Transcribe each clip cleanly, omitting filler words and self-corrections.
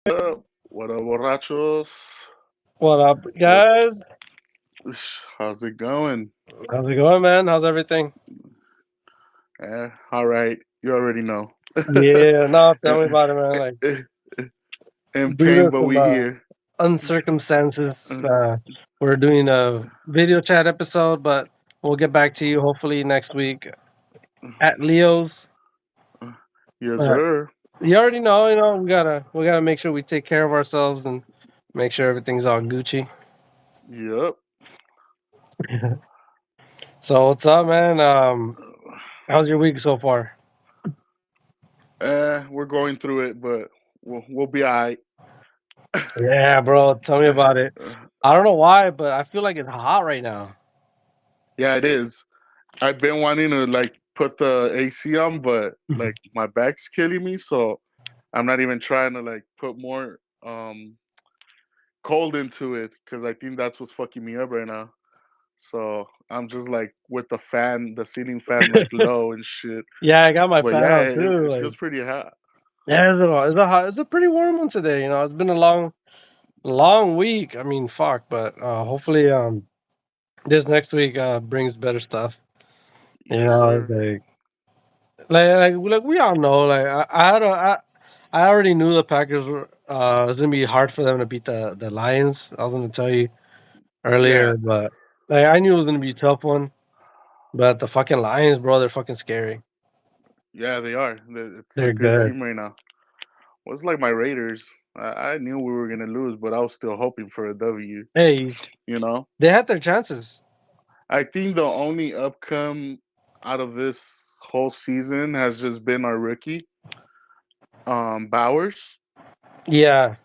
What up, borrachos? What up, guys? What's how's it going? How's it going, man? How's everything? All right. You already know. Yeah, no, tell me in, about it, man. Like, in due pain, to but some we here. uncircumstances, Uh, we're doing a video chat episode, but we'll get back to you hopefully next week at Leo's. yes, Uh, sir. you already know, we gotta make sure we take care of ourselves and make sure everything's all Gucci. Yep. So what's up, man? How's your week so far? We're going through it, but we'll be alright. Yeah, bro, tell me about it. I don't know why, but I feel like it's hot right now. Yeah, it is. I've been wanting to like put the AC on, but like my back's killing me, so I'm not even trying to like put more cold into it because I think that's what's fucking me up right now. So I'm just like with the fan, the ceiling fan like low and shit. Yeah, I got my But fan yeah, on it, too. it Like, feels pretty hot. yeah, it's a pretty warm one today. It's been a long week. I mean, fuck, but hopefully, this next week brings better stuff. Yes, It's sir. like we all know. Like, I already knew the Packers were it was gonna be hard for them to beat the Lions. I was gonna tell you Yeah, earlier, but like I knew it was gonna be a tough one. But the fucking Lions, bro, they're fucking scary. yeah, they are. It's a They're good good. team right now. Well, it's like my Raiders. I knew we were gonna lose, but I was still hoping for a W. Hey, You know, they had their chances. I think the only outcome out of this whole season has just been our rookie, Bowers. Yeah,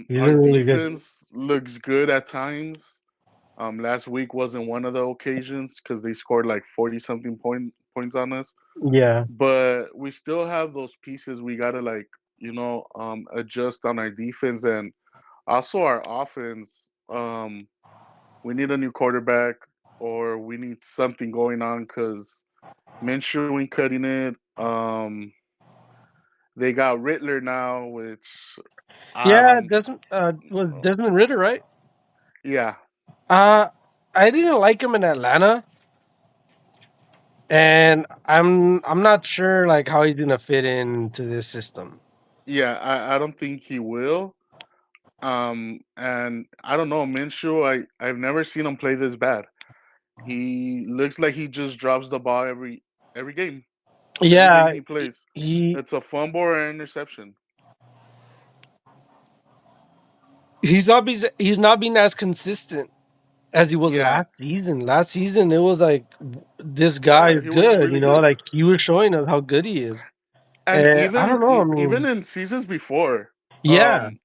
he's Our been really good. defense looks good at times. Last week wasn't one of the occasions because they scored like 40 something points on us. Yeah. But we still have those pieces we gotta like, adjust on our defense and also our offense. We need a new quarterback or we need something going on because Minshew ain't cutting it. They got Rittler now, which I Yeah, don't. Desmond was Desmond Ritter, right? Yeah, Uh I didn't like him in Atlanta, and I'm not sure like how he's gonna fit into this system. yeah, I don't think he will. And I don't know, Minshew. I've never seen him play this bad. He looks like he just drops the ball every game, every game Yeah, he plays. he It's a fumble or an interception. he's not being as consistent as he was Yeah, last season. Last season it was like this guy yeah, is he was good, really good. like he was showing us how good he is. And And I don't even know, I even mean, in seasons before, yeah, um,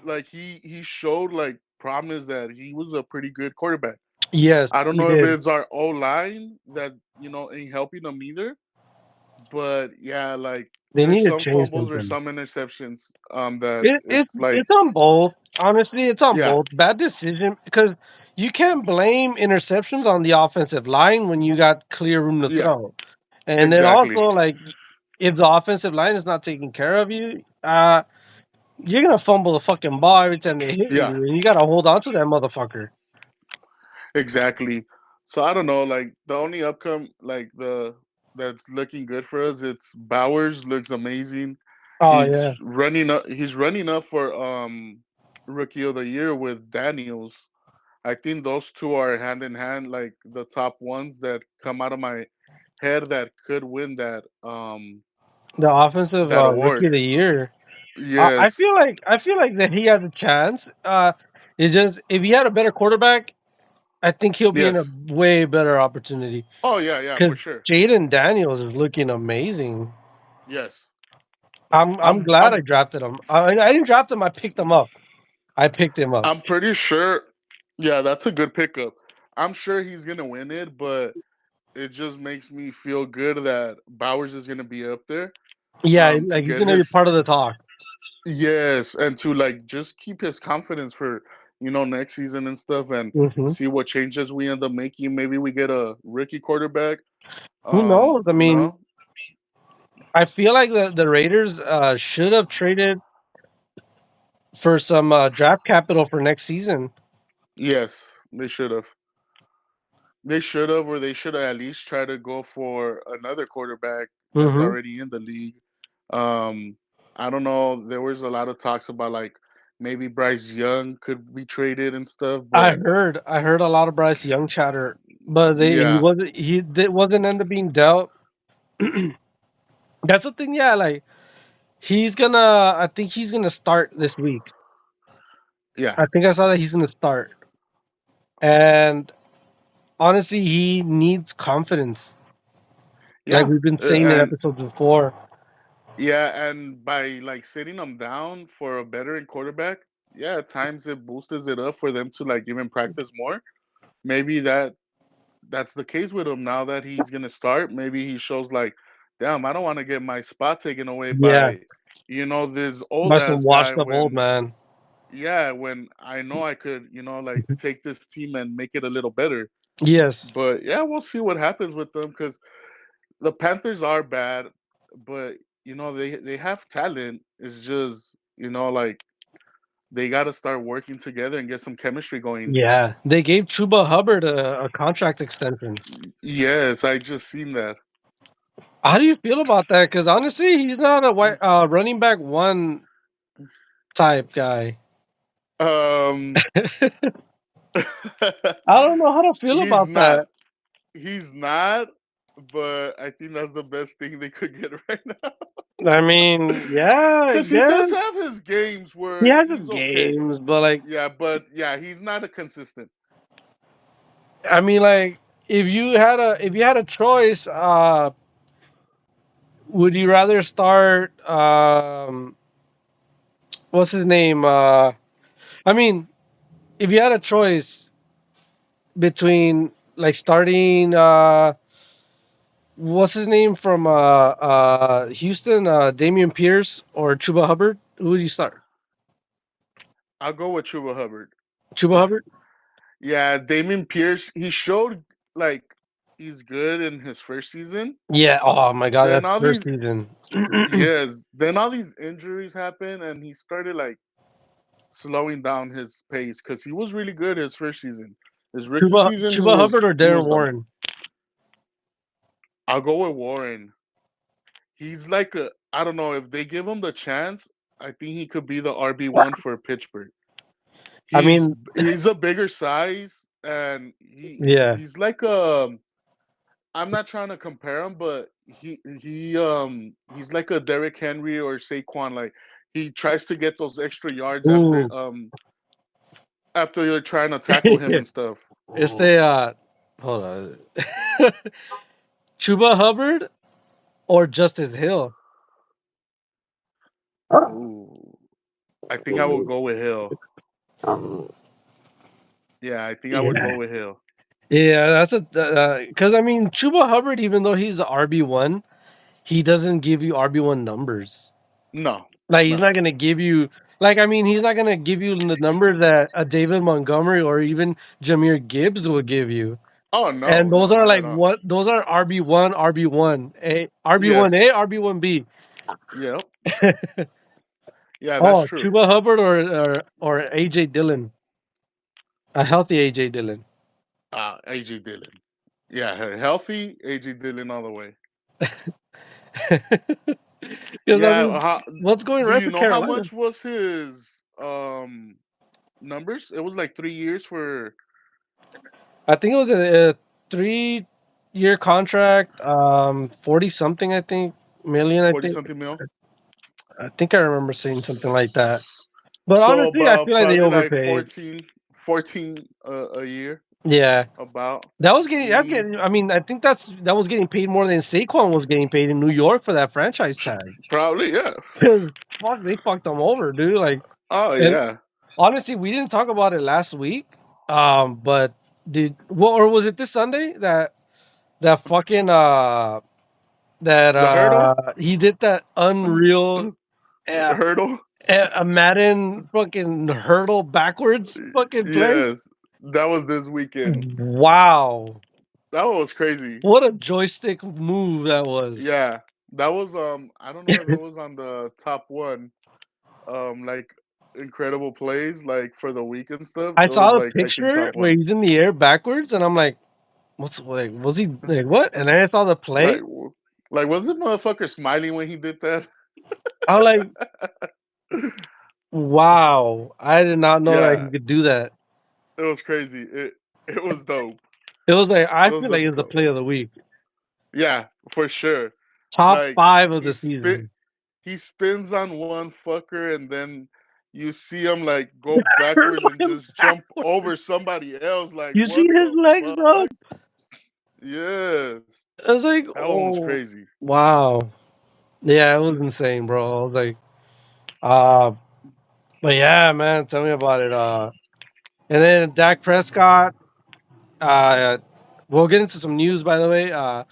like he showed like promise that he was a pretty good quarterback. yes, I don't he know if did. it's our O line that ain't helping him either, but yeah, like They there's need to some change fumbles or something. some interceptions that It, it's it's like it's on both. Honestly, it's on yeah, both. Bad decision because you can't blame interceptions on the offensive line when you got clear room to yeah, throw. And then also, exactly. like, if the offensive line is not taking care of you, you're gonna fumble the fucking ball every time they hit Yeah, you, and you gotta hold on to that motherfucker. exactly. So I don't know, like the only outcome like the that's looking good for us, it's Bowers looks amazing. Oh He's yeah, running up for rookie of the year with Daniels. I think those two are hand in hand, like the top ones that come out of my head that could win the offensive that rookie award. of the year. Yes. I feel like that he has a chance. It's just if he had a better quarterback, I think he'll be in a Yes. way better opportunity. Oh yeah, yeah, Because for sure. Jaden Daniels is looking amazing. Yes. I'm I'm glad I'm I drafted him. I didn't draft him. I picked him up. I picked him up. I'm pretty sure yeah, that's a good pickup. I'm sure he's gonna win it, but it just makes me feel good that Bowers is gonna be up there. Yeah, To like he's get gonna be his part of the talk. yes, and to like just keep his confidence for next season and stuff, and Hmm. see what changes we end up making. Maybe we get a rookie quarterback. Who knows? I You mean, know, I feel like the Raiders should have traded. for some draft capital for next season. Yes, they should have. They should have, or they should have at least tried to go for another quarterback that's Hmm. already in the league. Um, I don't know. There was a lot of talks about like maybe Bryce Young could be traded and stuff, but I heard a lot of Bryce Young chatter, but yeah, he wasn't end up being dealt. That's the thing. Yeah, like he's gonna. I think he's gonna start this week. yeah, I think I saw that he's gonna start, and honestly, he needs confidence. Like yeah, we've been saying in and episodes before. yeah, and by like sitting them down for a veteran quarterback, yeah, at times it boosts it up for them to like even practice more. Maybe that's the case with him now that he's gonna start. Maybe he shows like, damn, I don't want to get my spot taken away Yeah, by, this old by some ass guy washed up old when, man. yeah, when I know I could, like take this team and make it a little better. Yes. But yeah, we'll see what happens with them because the Panthers are bad, but they have talent. It's just like they got to start working together and get some chemistry going. Yeah, they gave Chuba Hubbard a contract extension. Yes, I just seen that. How do you feel about that? Because honestly, he's not a running back one type guy. Um, I don't know how to feel he's about not. that. He's not. But I think that's the best thing they could get right now. I mean, yeah, I Because he does guess have his games he where has his he's okay. games, but like, Yeah, but yeah, he's not a consistent. I mean, like, if you had a choice, would you rather start what's his name? I mean, if you had a choice between like starting what's his name from Houston, Damian Pierce or Chuba Hubbard, who would you start? I'll go with Chuba Hubbard. Chuba Hubbard? Yeah, Damien Pierce, he showed like he's good in his first season. Yeah. Oh my God, Then that's all first these season. yes, then all these injuries happen and he started like slowing down his pace because he was really good his first season. His rookie season, he Chuba was Hubbard or he Darren was Warren? I'll go with Warren. He's like a I don't know if they give him the chance. I think he could be the RB1 for Pittsburgh. I He's mean, he's a bigger size and yeah. he's like I'm not trying to compare him, but he's like a Derrick Henry or Saquon. Like he tries to get those extra yards Ooh. after you're trying to tackle him and stuff. Este, hold on. Chuba Hubbard or Justice Hill? Ooh, I think I would go with Hill. Yeah, I think I would Yeah. go with Hill. Yeah, that's a because I mean Chuba Hubbard, even though he's the RB1, he doesn't give you RB1 numbers. No, Like he's no. not gonna give you like I mean he's not gonna give you the numbers that a David Montgomery or even Jameer Gibbs would give you. Oh And no, those no, are not like at all. what those are RB1, RB1, A RB1 Yes. A, RB1B. Yep. Yeah, that's Oh, true. Chuba Hubbard or AJ Dillon, a healthy AJ Dillon. AJ Dillon. Yeah, healthy AJ Dillon all the way. Because I Yeah, mean, what's going do right you for know how Carolina? much was his numbers? It was like 3 years for I think it was a 3-year contract, 40 something. I think million. I 40 think. something mil. I think I remember seeing something like that. But So honestly, I feel about like they probably like overpaid. 14 a year Yeah, about. that was getting. That Mm, getting. I mean, I think that was getting paid more than Saquon was getting paid in New York for that franchise tag. probably, yeah. 'Cause fuck, they fucked them over, dude. Like, Oh and yeah. honestly, we didn't talk about it last week. But did well, or was it this Sunday that fucking that The hurdle? he did that unreal uh, Hurdle? a Madden fucking hurdle backwards fucking play? Yes. That was this weekend. Wow, That was crazy. what a joystick move that was! Yeah. That was I don't know if it was on the top one. Like incredible plays like for the week and stuff. I It was saw the like I think picture top where one. he's in the air backwards, and I'm like, "What's like? Was he like what?" And then I saw the Like, play. like was the motherfucker smiling when he did that? I'm like, "Wow!" I did not know that he Yeah, could do that. it was crazy. It was dope. It was like I It was feel like a it's the play of the week, yeah, for sure. top Like 5 of the season. he spins on one fucker and then you see him like go backwards and Him just jump over backwards. somebody else. Like You see what his the legs though? fuck? Yes, I was like, that one was "Oh, crazy. wow." Yeah, it was insane, bro. I was like, uh, but yeah, man, tell me about it. And then Dak Prescott. Uh, we'll get into some news, by the way. Dak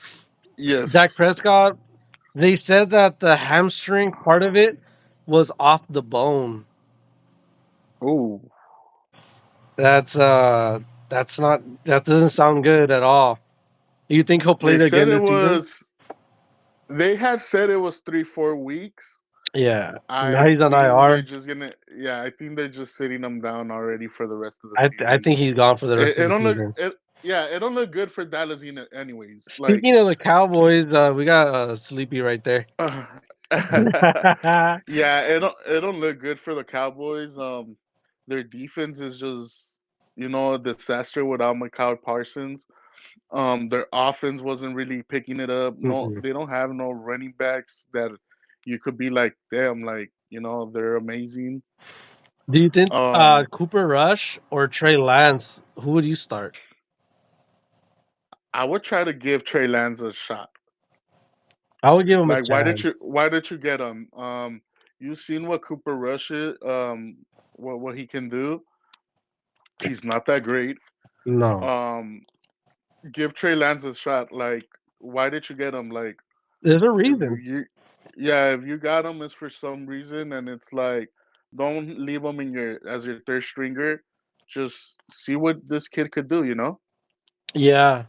Yes. Prescott. They said that the hamstring part of it was off the bone. Oh, That's not that doesn't sound good at all. You think he'll play they it said again it this season? was. They had said it was 3 4 weeks. Yeah. Now I he's on think they're IR. just gonna. Yeah, I think they're just sitting them down already for the rest of the I season. think he's gone for the rest of It the don't look. season. It yeah, it don't look good for Dallas anyways. Like Speaking of the Cowboys, we got Sleepy right there. yeah, it don't look good for the Cowboys. Their defense is just a disaster without Micah Parsons. Their offense wasn't really picking it up. No, Mhm. they don't have no running backs that you could be like, damn, like they're amazing. Do you think Um, Cooper Rush or Trey Lance? Who would you start? I would try to give Trey Lance a shot. I would give him a Like, chance. why did you get him? You've seen what Cooper Rush is, what he can do. He's not that great. No, Um, give Trey Lance a shot. Like, why did you get him? Like, there's a if reason. yeah, if you got him, it's for some reason, and it's like, don't leave him in your as your third stringer. Just see what this kid could do. Yeah,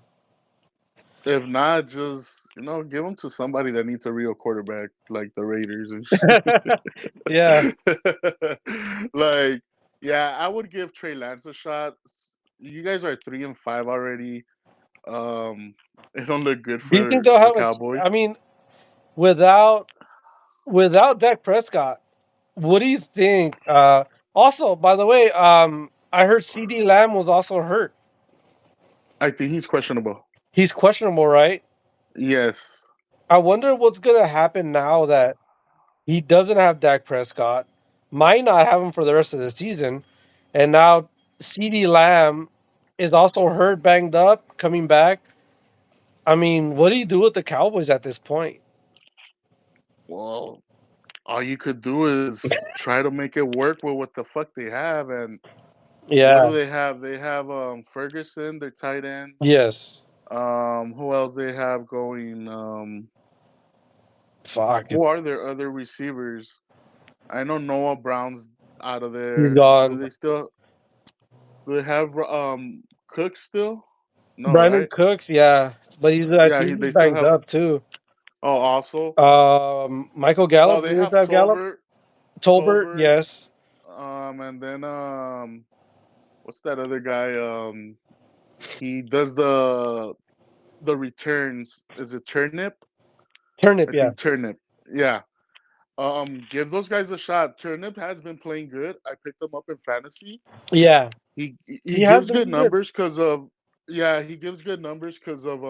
If not, just give him to somebody that needs a real quarterback, like the Raiders and shit. yeah. Like, yeah, I would give Trey Lance a shot. You guys are 3-5 already. Um, it don't look good Do you think for they'll the have a? I Cowboys. mean, without Dak Prescott, what do you think? Also, by the way, I heard CD Lamb was also hurt. I think he's questionable. He's questionable, right? Yes. I wonder what's gonna happen now that he doesn't have Dak Prescott, might not have him for the rest of the season, and now CD Lamb is also hurt, banged up, coming back. I mean, what do you do with the Cowboys at this point? Well, all you could do is try to make it work with what the fuck they have. And what Yeah. do they have? They have Ferguson, their tight end. Yes. Who else they have going? Fuck Who it. are their other receivers? I know Noah Brown's out of He's there. gone. Do they have Cook still? No, Brandon right? Cooks, yeah, but I Yeah, think he's they still banged have. up too. Oh, also. Michael Oh, Gallup. they Do they have still have Gallup? Tolbert, Tolbert. yes. And then what's that other guy? He does the returns. Is it Turnip? I Turnip, yeah, think Turnip. Yeah. Give those guys a shot. Turnip has been playing good. I picked him up in fantasy. yeah. He He has gives been good good. numbers because of yeah, he gives good numbers because of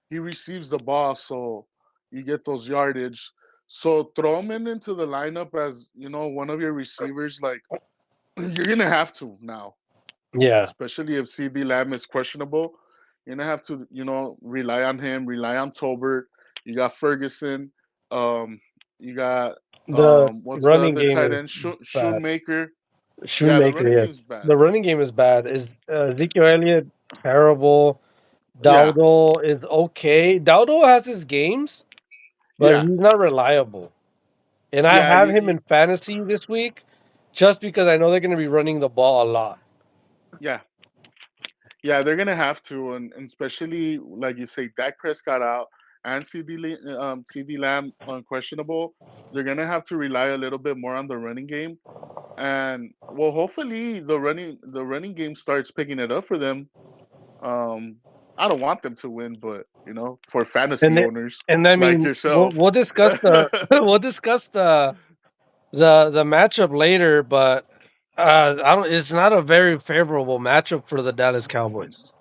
he receives the ball, so you get those yardage. So throw him into the lineup as one of your receivers. Like you're gonna have to now, Yeah, especially if CD Lamb is questionable. You're gonna have to rely on him, rely on Tolbert. You got Ferguson. You got the what's the running other game tight is end? bad. Shoemaker. Yeah, the Shoemaker, running game's yes. bad. The running game is bad. Is Ezekiel Elliott terrible? Yeah, Dowdle is okay. Dowdle has his games, but yeah, he's not reliable. And I yeah. have him in fantasy this week just because I know they're going to be running the ball a lot. Yeah, yeah. They're gonna have to, and especially like you say, Dak Prescott out. and CD Lamb unquestionable, they're gonna have to rely a little bit more on the running game. And well, hopefully the running game starts picking it up for them. Um, I don't want them to win, but for And fantasy they, owners and I like mean, we'll, yourself. we'll discuss the we'll discuss the matchup later, but I don't. It's not a very favorable matchup for the Dallas Cowboys.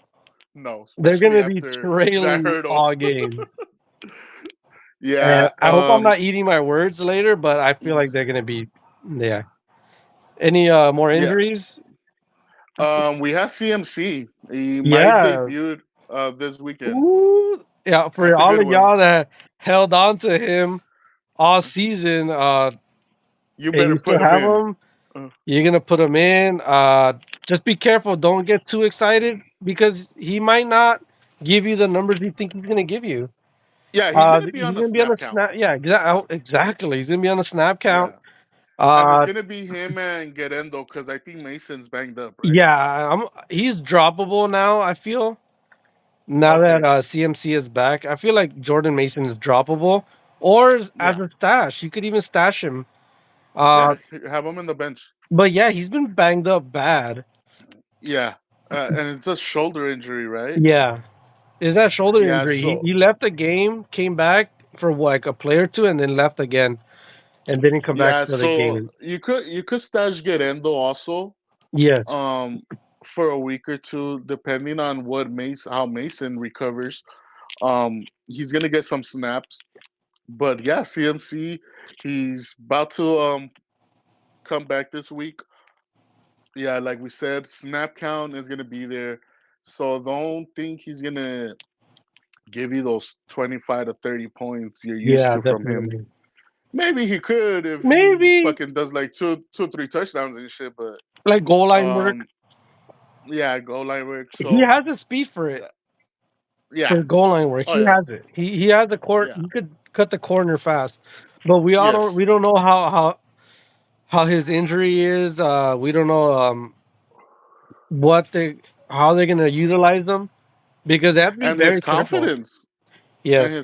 No, They're especially gonna be after that trailing hurdle. all game, and Yeah. I hope I'm not eating my words later. But I feel like they're gonna be, yeah. Any more Yeah. injuries? We have CMC. He might Yeah. debut this weekend. Ooh. Yeah. For That's a all good of one. y'all that held on to him all season, You and you better still put him have in. him, Uh, you're gonna put him in. Just be careful. Don't get too excited because he might not give you the numbers you think he's gonna give you. yeah, he's gonna be He's on the gonna be on a snap count. snap. Yeah, exactly. He's gonna be on a snap count. Yeah, and it's Uh, gonna be him and Guerrero because I think Mason's banged up, right? yeah, he's droppable now. I feel now that Okay. CMC is back, I feel like Jordan Mason is droppable, or as Yeah. a stash. You could even stash him. Yeah. Uh, Have him in the bench. but yeah, he's been banged up bad. Yeah. And it's a shoulder injury, right? Yeah, is that shoulder Yeah. injury? So He left the game, came back for like a play or two, and then left again and didn't come back yeah. for the So game. you could stash Guerrero also. Yes. Um. For a week or two, depending on how Mason recovers. He's gonna get some snaps. But yeah, CMC, he's about to come back this week. Yeah, like we said, snap count is gonna be there. So don't think he's gonna give you those 25 to 30 points you're used Yeah, to from him. definitely. Maybe he could if he Maybe fucking does like two, 3 touchdowns and shit. But like goal line work. um, yeah, goal line work. He So has the speed for it. yeah, For goal line work, oh he yeah, has it. He has the court. yeah, He could cut the corner fast. But we all don't. yes. We don't know how his injury is. We don't know what they how they're gonna utilize them because they have to be And his very careful. confidence, Yes.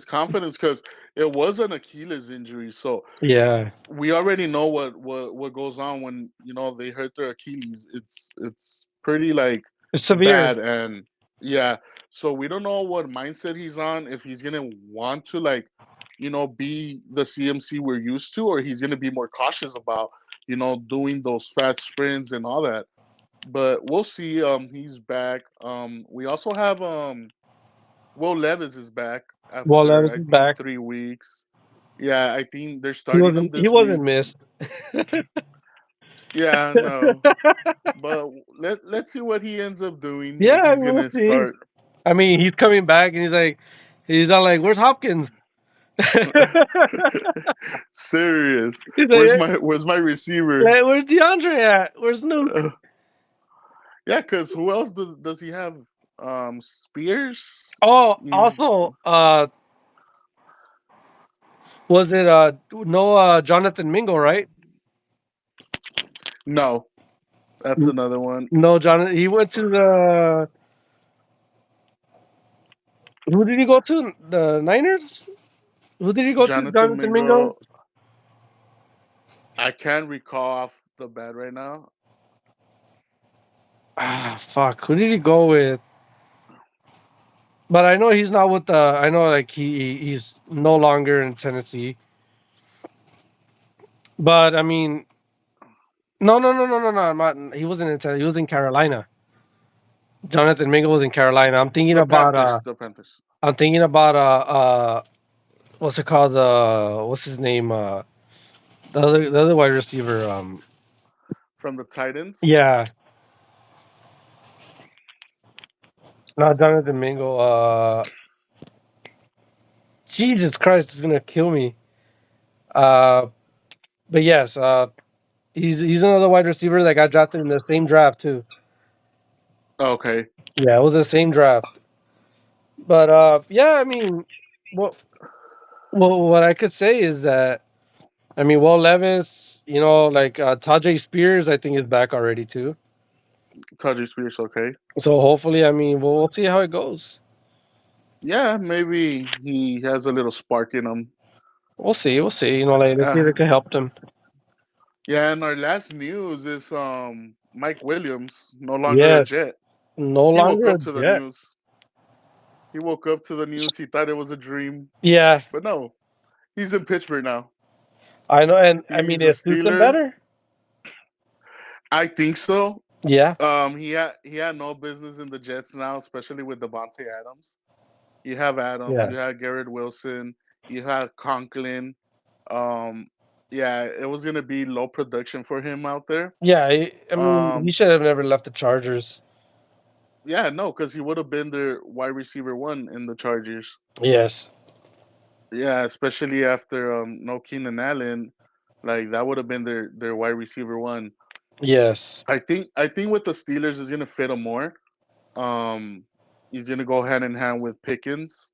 because it was an Achilles injury. So Yeah. we already know what goes on when they hurt their Achilles. It's pretty like It's severe. bad. And yeah, so we don't know what mindset he's on, if he's gonna want to like be the CMC we're used to, or he's gonna be more cautious about doing those fast sprints and all that. But we'll see. He's back. We also have Will Levis is back Well, after Levis I is think back. 3 weeks. Yeah, I think they're He starting him wasn't. He this wasn't week. missed. Yeah, no. But let's see what he ends up doing, Yeah, if I he's mean, we'll gonna see. start. I mean, he's coming back and he's all like, "Where's Hopkins?" Serious. He's like, Where's my receiver? Where's DeAndre at? Where's Nuke?" Uh, yeah, because who else does he have? Spears. Oh, He's also, was it no Jonathan Mingo, right? no. That's another one No, Jonathan. He went to the. Who did he go to? The Niners. Who did he go to? Jonathan Jonathan Mingo. Mingo. I can't recall off the bat right now. Ah, fuck. Who did he go with? But I know he's not with the. I know like he's no longer in Tennessee. But I mean, no, no, no, no, no, no. He wasn't in Tennessee. He was in Carolina. Jonathan Mingo was in Carolina. The Panthers. The Panthers. I'm thinking about what's it called? What's his name? The other wide receiver. From the Titans. Yeah, not Jonathan Mingo. Jesus Christ, it's gonna kill me. Uh, but yes, he's another wide receiver that got drafted in the same draft too. Okay. Yeah, it was the same draft. But yeah, I mean, what what I could say is that I mean, Will Levis, like Tajay Spears, I think is back already too. Tajay Spears. Okay. So hopefully, I mean, we'll see how it goes. Yeah, maybe he has a little spark in him. We'll see. We'll see. Like let's see if Uh, it could help them. yeah, and our last news is Mike Williams no longer a Yes, Jet. no He woke longer a up to the Jet. news. He woke up to the news. He thought it was a dream, Yeah, but no, he's in Pittsburgh now. I know, and I mean He's a it suits him Steeler. better. I think so. Yeah, He had no business in the Jets now, especially with Devontae Adams. You have Adams, yeah, you have Garrett Wilson, you have Conklin. Um, yeah, it was gonna be low production for him out there. yeah. I mean, he Um, should have never left the Chargers. yeah, no, because he would have been their wide receiver one in the Chargers. Yes, Yeah, especially after no Keenan Allen, like that would have been their wide receiver one. yes, I think with the Steelers is gonna fit him more. Um, he's gonna go hand in hand with Pickens.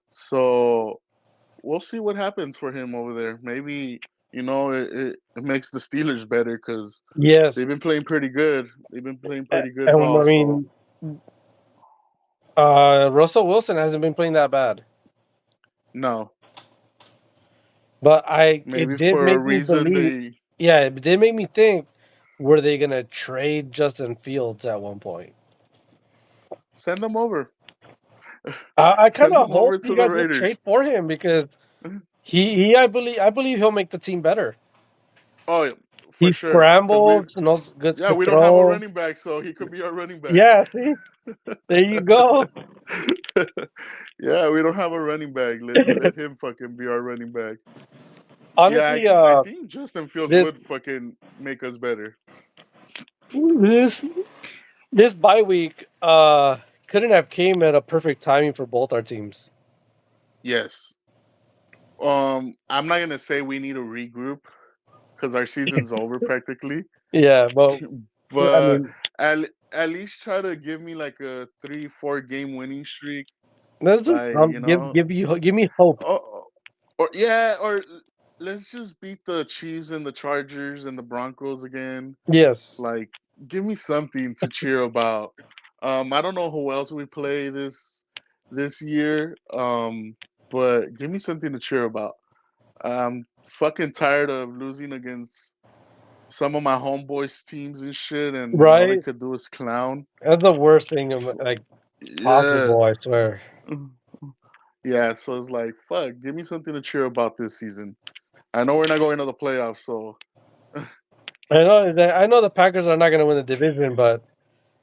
So we'll see what happens for him over there. Maybe it makes the Steelers better because yes. they've been playing pretty good. They've been playing pretty good And ball. I So mean, Russell Wilson hasn't been playing that bad, no, but it maybe did for a make me reason believe. they Yeah, it did make me think. Were they gonna trade Justin Fields at one point? send them over. I kind Send of them over hope to you the guys would Raiders. trade for him because I believe he'll make the team better. Oh, yeah, He for sure. Because scrambles, knows good yeah, to we don't have a throw. running back, so he could be our running back. Yeah, see, there you go. Yeah, we don't have a running back. Let him fucking be our running back. Yeah, I Honestly, think I think Justin Fields this would fucking make us better. this this bye week couldn't have came at a perfect timing for both our teams. Yes. I'm not gonna say we need to regroup because our season's over practically, Yeah, but I but mean, at least try to give me like a 3-4 game winning streak. let's do Like some give me hope. or, or yeah, or let's just beat the Chiefs and the Chargers and the Broncos again. Yes. Like, give me something to cheer about. I don't know who else we play this year, but give me something to cheer about. I'm fucking tired of losing against some of my homeboys' teams and shit, and all they Right? could do is clown. That's the worst thing So, like yes, possible, I swear. yeah. So it's like, fuck, give me something to cheer about this season. I know we're not going to the playoffs, so I know the Packers are not gonna win the division, but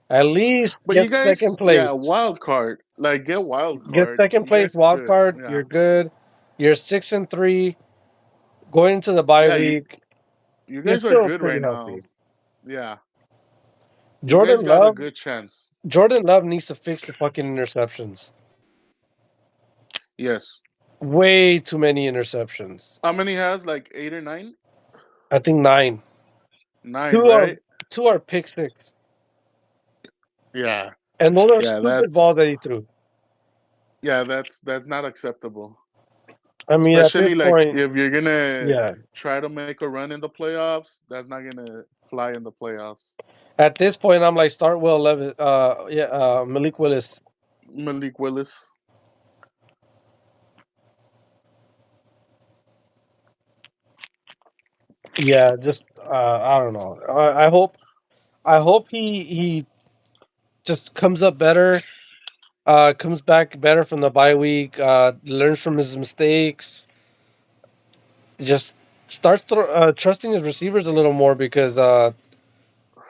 at least but you get second guys, yeah, place. wild card, like get wild Get card. second You place, guys are wild good, card, yeah, you're good. You're 6-3. Going into the bye yeah. week, You you're guys are still good pretty right now. healthy. Yeah, you guys Jordan got a Love good chance. Jordan Love needs to fix the fucking interceptions. Yes. Way too many interceptions. How many has like 8 or 9? I think 9. 9, Two are right? two are pick six. Yeah, And those are yeah. stupid balls that he threw. That's not acceptable. I mean, at this Especially like point, if you're gonna yeah. try to make a run in the playoffs, that's not gonna fly in the playoffs. At this point, I'm like, start Will Levis. Yeah, Malik Willis. Malik Willis. Yeah, just I don't know. I hope he just comes up better. Comes back better from the bye week. Learns from his mistakes. Just starts trusting his receivers a little more because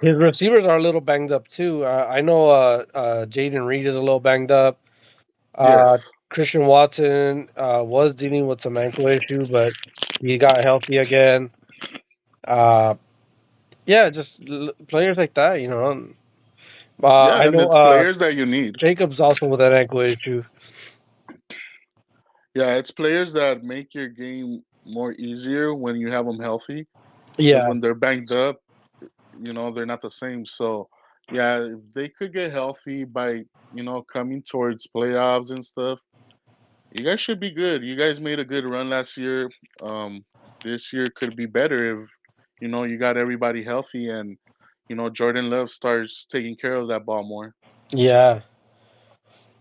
his receivers are a little banged up too. I know Jaden Reed is a little banged up. Uh, Yes. Christian Watson was dealing with some ankle issue, but he got healthy again. Uh, yeah, just players like that. Yeah, I and know it's players that you need. Jacobs also with that ankle issue. Yeah, it's players that make your game more easier when you have them healthy. Because Yeah, when they're banged up, they're not the same. So, yeah, if they could get healthy by, coming towards playoffs and stuff, you guys should be good. You guys made a good run last year. Um, this year could be better if, you got everybody healthy and, Jordan Love starts taking care of that ball more. yeah.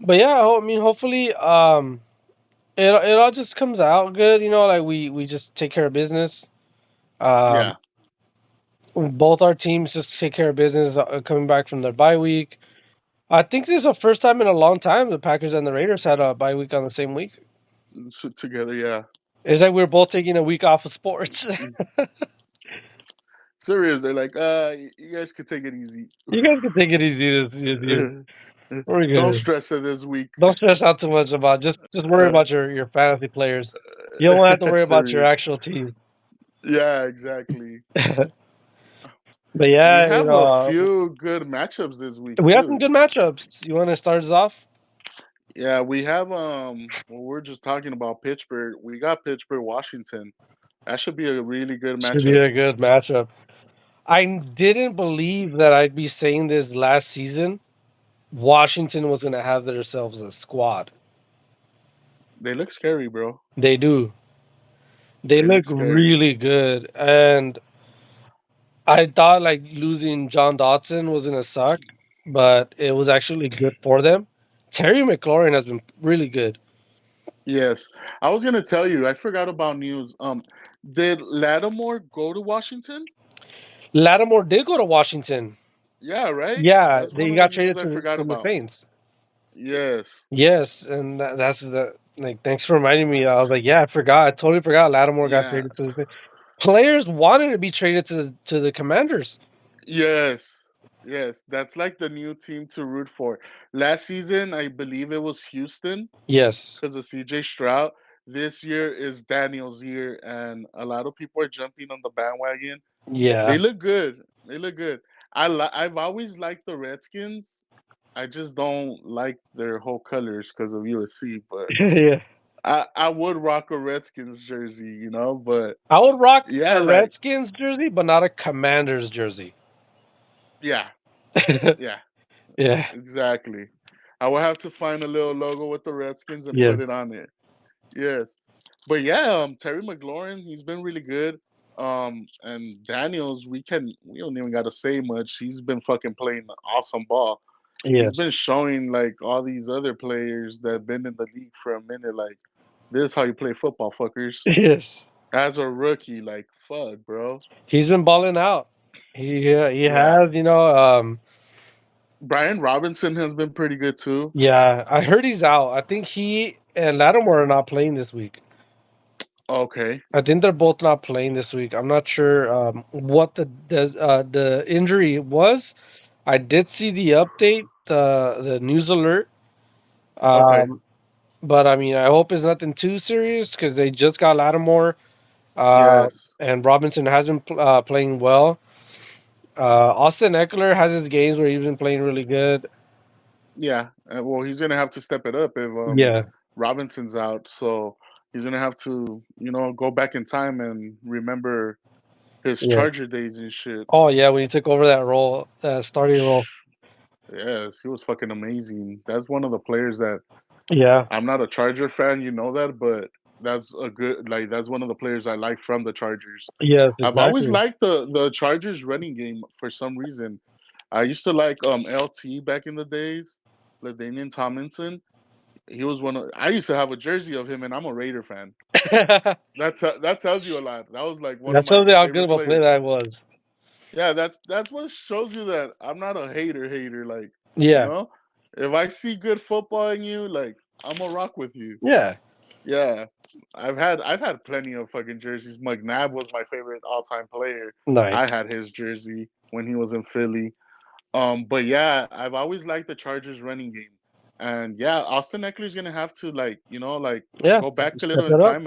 But yeah, I mean, hopefully, it all just comes out good. You know, like we just take care of business. Um, Yeah. both our teams just take care of business coming back from their bye week. I think this is the first time in a long time the Packers and the Raiders had a bye week on the same week. Together, yeah. It's like we're both taking a week off of sports. Serious. They're like, you guys can take it easy. You guys can take it easy this year. We're Don't good. stress it this week. Don't stress out too much about just worry Uh, about your fantasy players. You don't have to worry about your serious. actual team. Yeah, exactly. But We yeah, have a few good matchups this week we have some too. good matchups. You want to start us off? Yeah, we have well, we're just talking about Pittsburgh. We got Pittsburgh, Washington. That should be a really good Should be matchup. a good matchup. I didn't believe that I'd be saying this last season. Washington was going to have themselves a squad. They look scary, bro. They do. They They look look scary. really good. And I thought like losing John Dotson was going to suck, but it was actually good for them. Terry McLaurin has been really good. Yes. I was gonna tell you, I forgot about news. Did Lattimore go to Washington? Lattimore did go to Washington. Yeah, right? Yeah, That's one they of the got news traded I forgot from the about. Saints. Yes. Yes, and that's the like. Thanks for reminding me. I was like, yeah, I forgot. I totally forgot. Lattimore got Yeah. traded to the players wanted to be traded to the Commanders. Yes. Yes. That's like the new team to root for. Last season, I believe it was Houston Yes. because of CJ Stroud. This year is Daniel's year, and a lot of people are jumping on the bandwagon. They Yeah. look good. They look good. I've always liked the Redskins. I just don't like their whole colors because of USC. But Yeah. I would rock a Redskins jersey, you know. But I would rock yeah, a like Redskins jersey, but not a Commanders jersey. yeah, yeah, Yeah. exactly. I will have to find a little logo with the Redskins and put it Yes. on it. Yes, but yeah, Terry McLaurin, he's been really good. And Daniels, we don't even got to say much. He's been fucking playing awesome ball. He's been Yes. showing like all these other players that have been in the league for a minute, like this is how you play football, fuckers. Yes. As a rookie, like fuck, bro. He's been balling out. He Yeah, has, Brian Robinson has been pretty good too. yeah, I heard he's out. I think he and Lattimore are not playing this week. Okay, I think they're both not playing this week. I'm not sure what the injury was. I did see the update, the news alert. okay, Um, but I mean, I hope it's nothing too serious because they just got Lattimore, uh, yes, and Robinson has been playing well. Austin Eckler has his games where he's been playing really good. yeah. Well, he's gonna have to step it up if Yeah. Robinson's out. So he's gonna have to, go back in time and remember his Yes. Charger days and shit. Oh yeah, when he took over that role, starting role. Yes, he was fucking amazing. That's one of the players that Yeah. I'm not a Charger fan, you know that, but that's one of the players I like from the Chargers. Yes. I've always Exactly. liked the Chargers running game for some reason. I used to like LT back in the days, LaDainian Tomlinson. He was one of I used to have a jersey of him and I'm a Raider fan. That That tells you a lot. That was like one of my shows you how good favorite of a player players. that was. Yeah, that's what shows you that I'm not a hater. Like, you Yeah. know, if I see good football in you, like I'm a rock with you. Yeah. Yeah, I've had plenty of fucking jerseys. McNabb was my favorite all time player. I Nice. had his jersey when he was in Philly. But yeah, I've always liked the Chargers running game. And yeah, Austin Eckler's gonna have to like Yeah. go back a Step little in it up. time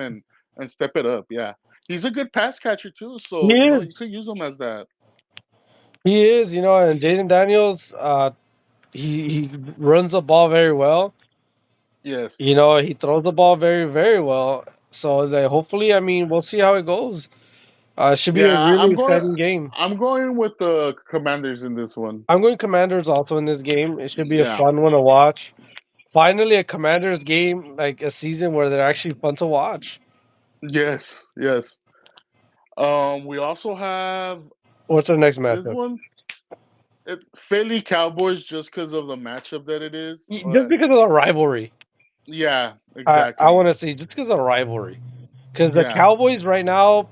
and step it up. Yeah, he's a good pass catcher too, He so you is. could use him as that. He is. And Jaden Daniels, he runs the ball very well. Yes. He throws the ball very, very well. So like, hopefully, I mean, we'll see how it goes. It should be a Yeah, really I'm going. exciting game. I'm going with the Commanders in this one. I'm going Commanders also in this game. It should be a Yeah. fun one to watch. Finally, a Commanders game, like a season where they're actually fun to watch. Yes. Yes. We also have What's our next this matchup? one. Philly Cowboys just because of the matchup that it is, Just but because of the rivalry. yeah, I exactly. want to say just because of rivalry. Because the Yeah, Cowboys right now,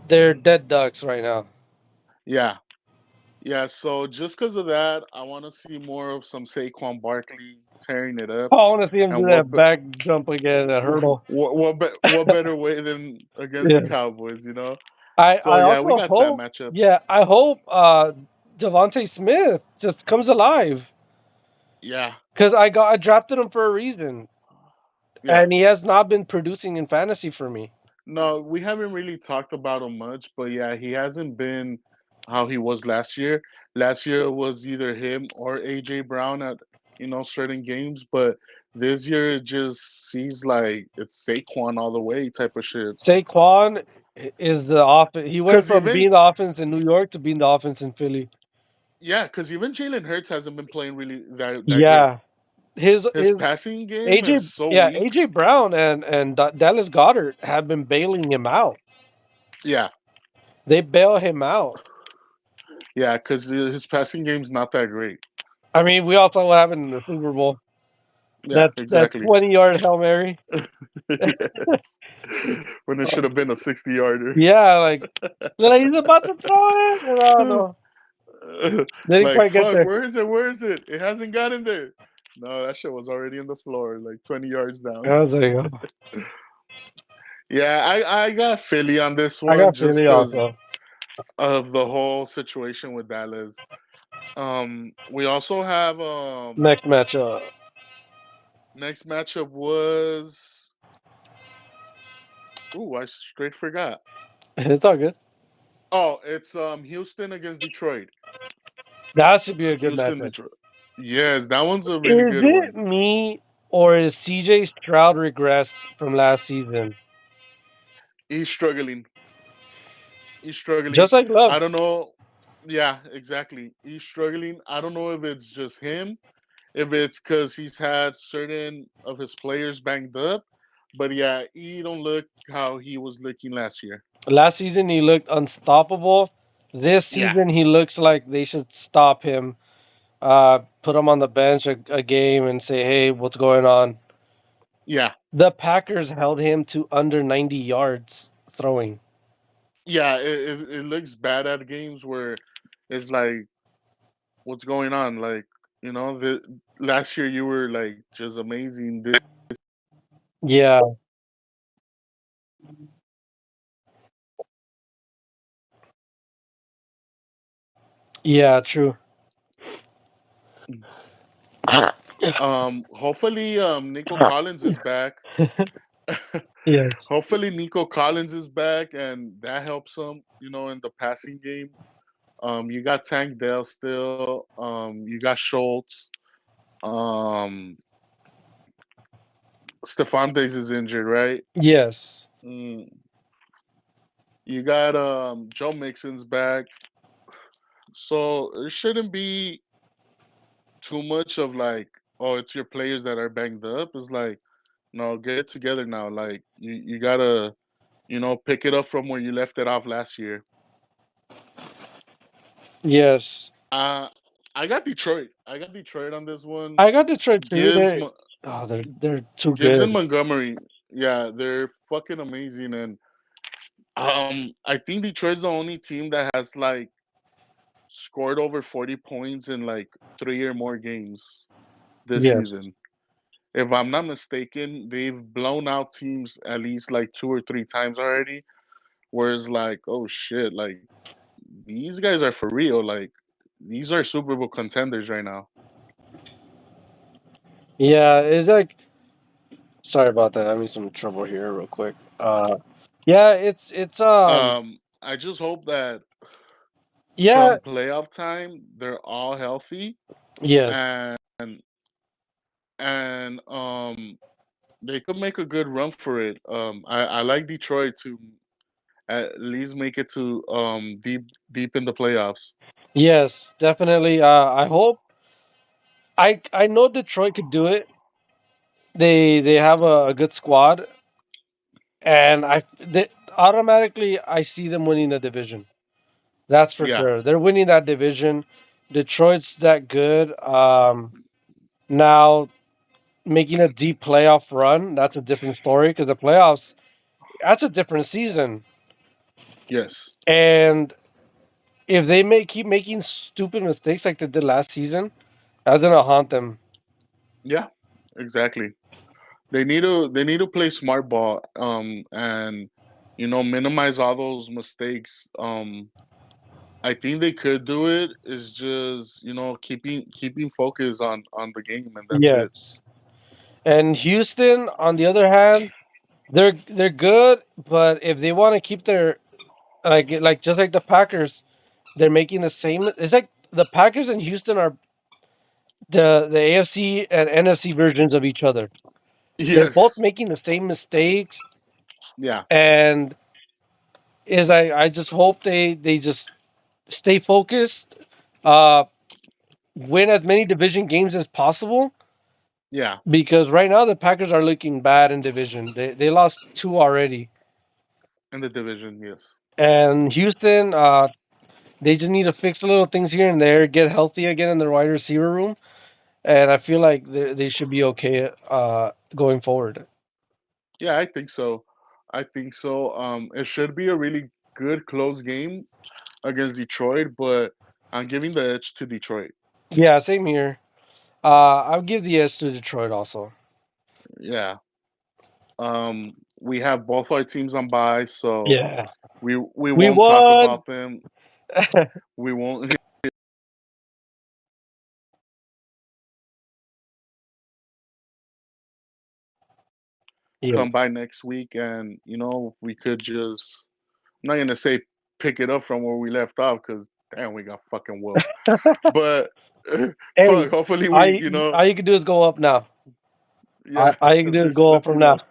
they're dead ducks right now. yeah, yeah. So just because of that, I want to see more of some Saquon Barkley tearing it up. I want to see him do And that back jump again, that hurdle. what better way than against the Yes. Cowboys, you know? So I yeah, we also got that hope, matchup. yeah, I hope Devontae Smith just comes alive. Yeah, Because I drafted him for a reason. yeah. And he has not been producing in fantasy for me. No, we haven't really talked about him much, but yeah, he hasn't been how he was last year. Last year it was either him or AJ Brown at certain games, but this year it just seems like it's Saquon all the way type of shit. Saquon is the offense. He went Cause from even being the offense in New York to being the offense in Philly. yeah, cause even Jalen Hurts hasn't been playing really that great. Yeah. His His his passing game AJ, is so yeah, weak. AJ Brown and Dallas Goddard have been bailing him out. Yeah, They bail him out. yeah, cause his passing game's not that great. I mean, we all saw what happened in the Super Bowl. Yeah, That exactly. 20-yard Hail Mary. Yes. When it should have been a 60-yarder. Yeah, like they're like he's about to throw it. And oh no. They didn't Like, quite get fuck, there. where is it? Where is it? It hasn't gotten there. No, that shit was already in the floor, like 20 yards down. I was like, oh, Yeah, I got Philly on this I one got just Philly because also. of the whole situation with Dallas. We also have Next matchup. next matchup was I straight forgot. It's all good. Oh, it's Houston against Detroit. That should be a good Houston, matchup. Detroit. Yes, that one's a really Is good it one. me or is CJ Stroud regressed from last season? He's struggling. He's struggling. Just like Love. I don't know. Yeah, exactly. He's struggling. I don't know if it's just him, if it's because he's had certain of his players banged up, but yeah, he don't look how he was looking last year. Last season he looked unstoppable. This Yeah, season he looks like they should stop him. Put him on the bench a game and say, "Hey, what's going on?" yeah, The Packers held him to under 90 yards throwing. yeah. It looks bad at games where it's like, what's going on? Like, the last year you were like just amazing. Yeah, yeah, true. Hopefully, Nico Collins is back. Yes. Hopefully, Nico Collins is back, and that helps him, in the passing game. You got Tank Dell still. You got Schultz. Um, Stephon Diggs is injured, right? Yes. Mm. You got Joe Mixon's back, so it shouldn't be too much of like, oh, it's your players that are banged up. It's like, no, get it together now. Like you gotta, pick it up from where you left it off last year. Yes. Uh, I got Detroit. I got Detroit on this one. I got Detroit too. Gibbs, They're too Gibbs and good. Montgomery. Yeah, they're fucking amazing. And I think Detroit's the only team that has like scored over 40 points in like 3 or more games this Yes. season. If I'm not mistaken, they've blown out teams at least like 2 or 3 times already. Whereas like, oh shit, like these guys are for real. Like these are Super Bowl contenders right now. Yeah, it's like sorry about that. I'm in some trouble here real quick. Yeah, it's I just hope that yeah, come playoff time, they're all healthy yeah. and and they could make a good run for it. I like Detroit to at least make it to deep in the playoffs. Yes, definitely. I hope I know Detroit could do it. They have a good squad and automatically I see them winning the division. That's for Yeah, sure. They're winning that division. Detroit's that good. Now making a deep playoff run, that's a different story because the playoffs, that's a different season. Yes. And if they keep making stupid mistakes like they did last season, that's gonna haunt them. Yeah. Exactly. They need to play smart ball. And minimize all those mistakes. I think they could do it. Is just keeping focus on the game, and that's it. Yes. And Houston, on the other hand, they're good, but if they want to keep their like just like the Packers, they're making the same. It's like the Packers and Houston are the AFC and NFC versions of each other. They're both Yes. making the same mistakes, Yeah. and is I just hope they just stay focused, uh, win as many division games as possible. Yeah. Because right now the Packers are looking bad in division. They lost two already, In the division, yes. and Houston, they just need to fix little things here and there, get healthy again in their wide receiver room, and I feel like they should be okay going forward. Yeah, I think so. I think so. It should be a really good close game against Detroit, but I'm giving the edge to Detroit. Yeah, same here. I'll give the edge to Detroit also. Yeah. We have both our teams on bye, so Yeah, we we won't talk won. about them. We won't come Yes. by next week, and we could just. I'm not gonna say pick it up from where we left off because damn, we got fucking whooped. But Hey, fuck, hopefully all we, all you can do is go up now. yeah. All you can do is There's go up from nothing now. else.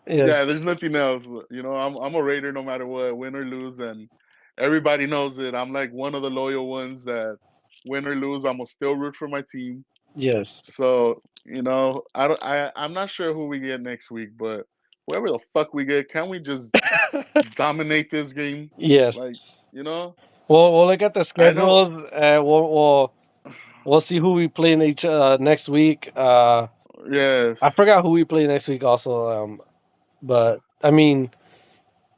Yeah, Yes, there's nothing else. I'm a Raider no matter what, win or lose, and everybody knows it. I'm like one of the loyal ones that win or lose, I'm gonna still root for my team. yes, So I don't. I'm not sure who we get next week, but whoever the fuck we get, can we just dominate this game? Like yes. you know, We'll look at the I know. schedules. We'll see who we play in each next week. I Yes, forgot who we play next week also. But I mean,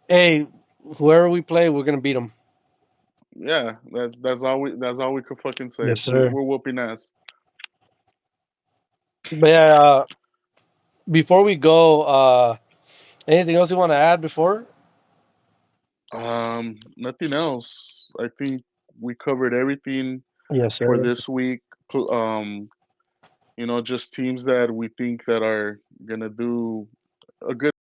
hey, whoever we play, we're gonna beat them. yeah. That's all we could fucking say. Yes, We're, sir. we're whooping ass. But yeah, before we go, anything else you want to add before? Nothing else. I think we covered everything Yes, for sir. this week. Just teams that we think that are gonna do a good